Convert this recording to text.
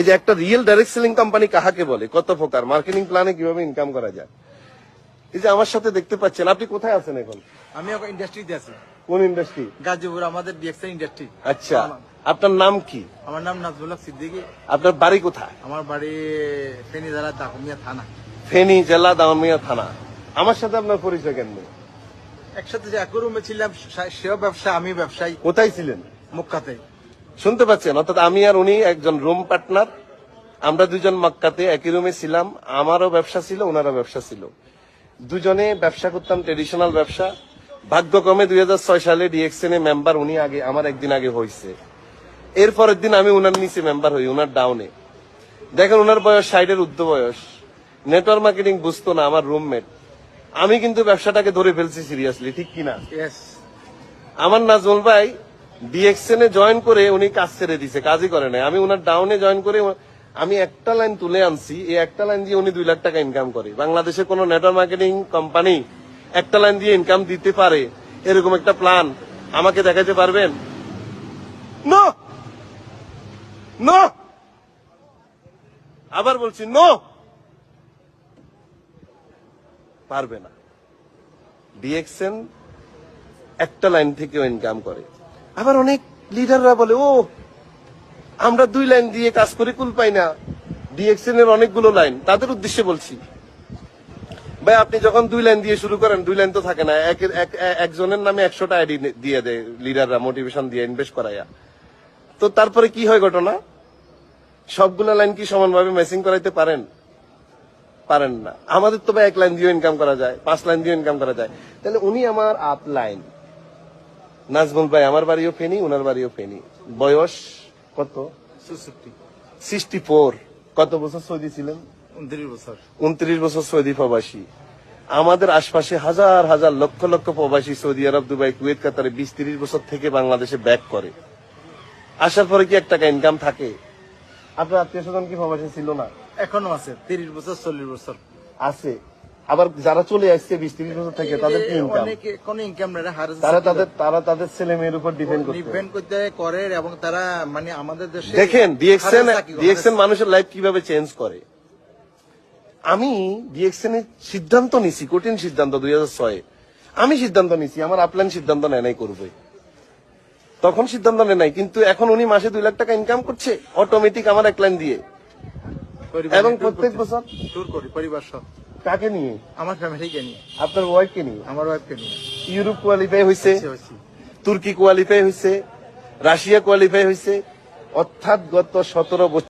এই যে একটা রিয়েল ডাইরেক্ট সেলিং কোম্পানি কাহাকে বলে, কত প্রকার, মার্কেটিং প্ল্যানে কিভাবে ইনকাম করা যায়। এই যে আমার সাথে দেখতে পাচ্ছেন, আপনি কোথায় আছেন এখন? আমি এখন ইন্ডাস্ট্রিতে আছি। কোন ইন্ডাস্ট্রি? গাজীপুর, আমাদের ডিএক্সএন ইন্ডাস্ট্রি। আচ্ছা, আপনার নাম কি? আমার নাম নাজমুল হক সিদ্দিকী। আপনার বাড়ি কোথায়? আমার বাড়ি ফেনী জেলা দাগনভূঞা থানা। ফেনী জেলা দাগনভূঞা থানা। আমার সাথে আপনার পরিচয় কেন? একসাথে যে এক রুমে ছিলাম, সেও ব্যবসা, আমি ব্যবসায়ী। কোথায় ছিলেন? মক্কাতে। শুনতে পাচ্ছেন? অর্থাৎ আমি আর উনি একজন রুম পার্টনার, আমরা দুজন মক্কাতে একই রুমে ছিলাম। আমারও ব্যবসা ছিল, ওনারও ব্যবসা ছিল, দুজনে ব্যবসা করতাম, ট্রেডিশনাল ব্যবসা। ভাগ্যক্রমে 2006 সালে ডিএক্সএন এ মেম্বার উনি আগে, আমার একদিন আগে হয়েছে। এর পরের দিন আমি উনার নিচে মেম্বার হই, উনার ডাউনে। দেখেন উনার বয়স 60-এর ঊর্ধ্ব বয়স, নেটওয়ার্ক মার্কেটিং বুঝতো না, আমার রুমমেট। আমি কিন্তু ব্যবসাটাকে ধরে ফেলছি সিরিয়াসলি, ঠিক কিনা? আমার নাজমুল ভাই ডিএক্সএন এ জয়েন করে উনি কাজ ছেড়ে দিছে, কাজই করে নাই। আমি উনার ডাউনে জয়েন করে আমি একটা লাইন তুলে আনছি, এই একটা লাইন দিয়ে উনি 2 লাখ টাকা ইনকাম করে। বাংলাদেশে কোন নেটওয়ার্ক মার্কেটিং কোম্পানি একটা লাইন দিয়ে ইনকাম দিতে পারে এরকম একটা প্ল্যান আমাকে দেখাতে পারবেন? নো নো, আবার বলছি নো, পারবে না। ডিএক্সএন একটা লাইন থেকেও ইনকাম করে। আবার অনেক লিডাররা বলে, ও আমরা 2 লাইন দিয়ে কাজ করে কুল পাই না, ডিএক্সএন এর অনেকগুলো লাইন। তাদের উদ্দেশ্যে বলছি, ভাই আপনি যখন 2 লাইন দিয়ে শুরু করেন, 2 লাইন তো থাকে না, একজনের নামে 100টা আইডি দিয়ে দেয় লিডাররা, মোটিভেশন দিয়ে ইনভেস্ট করাইয়া। তো তারপরে কি হয় ঘটনা? সবগুলো লাইন কি সমানভাবে ম্যাচিং করাইতে পারেন? পারেন না। আমাদের তো ভাই 1 লাইন দিয়ে ইনকাম করা যায়, 5 লাইন দিয়ে ইনকাম করা যায়। তাহলে উনি আমার আপ লাইন। নাজমুল ভাই আমার বাড়িও ফেনী, উনার বাড়িও ফেনী। বয়স কত? 64। কত বছর সৌদি ছিলেন? 29 বছর। 29 বছর সৌদি প্রবাসী। আমাদের আশপাশে হাজার হাজার লক্ষ লক্ষ প্রবাসী সৌদি আরব, দুবাই, কুয়েত, কাতারে 20-30 বছর থেকে বাংলাদেশে ব্যাক করে। আসার পরে কি 1 টাকা ইনকাম থাকে? আপনার আত্মীয় স্বজন কি প্রবাসী ছিল না? এখনো আছে, 30 বছর 40 বছর আছে। আবার যারা চলে আসছে 20-30 বছর থেকে, তাদের কি ইনকাম? কোনো ইনকাম নেই। তারা তাদের ছেলে মেয়ের উপর ডিপেন্ড করতে করে, এবং তারা মানে আমাদের দেশে দেখেন ডিএক্সএন মানুষের লাইফ কিভাবে চেঞ্জ করে। আমি ডিএক্সএন এর সিদ্ধান্ত নিছি, কঠিন সিদ্ধান্ত 2006-এ আমি সিদ্ধান্ত নিছি, আমার আপলাইন সিদ্ধান্ত নেয় নাই করবে, তখন সিদ্ধান্ত নেয় নাই। কিন্তু এখন উনি মাসে 2 লাখ টাকা ইনকাম করছে অটোমেটিক আমার 1 লাইন দিয়ে, এবং প্রত্যেক বছর ট্যুর করি পরিবার সহ। কাকে নিয়ে? আমার ফ্যামিলিকে নিয়ে। আপনার ওয়াইফকে নিয়ে? আমার ওয়াইফকে নিয়ে। ইউরোপ কোয়ালিফাই হয়েছে, তুর্কি কোয়ালিফাই হয়েছে, রাশিয়া কোয়ালিফাই হয়েছে, অর্থাৎ গত 17 বছর